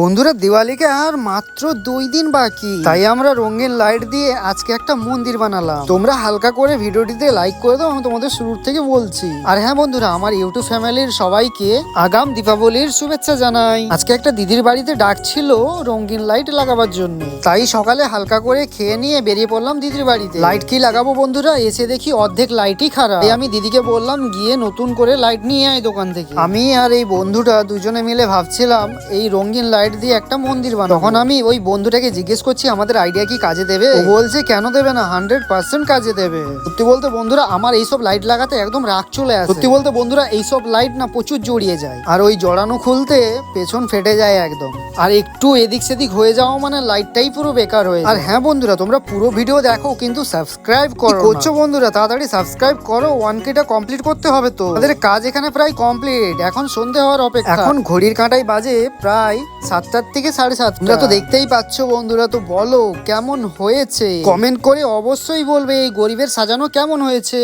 বন্ধুরা, দিওয়ালিকে আর মাত্র 2 দিন বাকি, তাই আমরা রঙিন লাইট দিয়ে আজকে একটা মন্দির বানালাম। তোমরা হালকা করে ভিডিওটিতে লাইক করে দাও, আমি তোমাদের শুরু থেকে বলছি। আর হ্যাঁ বন্ধুরা, আমার ইউটিউব ফ্যামিলির সবাইকে আগাম দীপাবলির শুভেচ্ছা জানাই। আজকে একটা দিদির বাড়িতে ডাকছিল রঙিন লাইট লাগাবার জন্য, তাই সকালে হালকা করে খেয়ে নিয়ে বেরিয়ে পড়লাম দিদির বাড়িতে। লাইট কি লাগাবো বন্ধুরা, এসে দেখি অর্ধেক লাইটই খারাপ। আমি দিদিকে বললাম গিয়ে নতুন করে লাইট নিয়ে আয় দোকান থেকে। আমি আর এই বন্ধুটা দুজনে মিলে ভাবছিলাম এই রঙিন লাইট দিয়ে একটা মন্দির বানাবো। তখন আমি ওই বন্ধুটাকে জিজ্ঞেস করছি আমাদের আইডিয়া কি কাজে দেবে। ও বলছে কেন দেবে না, 100% কাজে দেবে। সত্যি বলতে বন্ধুরা, আমার এইসব লাইট লাগাতে একদম রাগ চলে আসে। সত্যি বলতে বন্ধুরা, এইসব লাইট না প্রচুর জড়িয়ে যায়, আর ওই জড়ানো খুলতে পেছন ফেটে যায় একদম। আর একটু এদিক সেদিক হয়ে যাওয়া মানে লাইটটাই পুরো বেকার হয়ে যায়। আর হ্যাঁ বন্ধুরা, তোমরা পুরো ভিডিও দেখো কিন্তু সাবস্ক্রাইব করো। করছো বন্ধুরা, তাড়াতাড়ি সাবস্ক্রাইব করো, 1K টা কমপ্লিট করতে হবে। তো আমাদের কাজ এখানে প্রায় কমপ্লিট, এখন সন্ধে হওয়ার অপেক্ষা। এখন ঘড়ির কাঁটায় বাজে প্রায় 7টার থেকে 7:30। তোমরা তো দেখতেই পাচ্ছ বন্ধুরা, তো বলো কেমন হয়েছে, কমেন্ট করে অবশ্যই বলবে এই গরিবের সাজানো কেমন হয়েছে।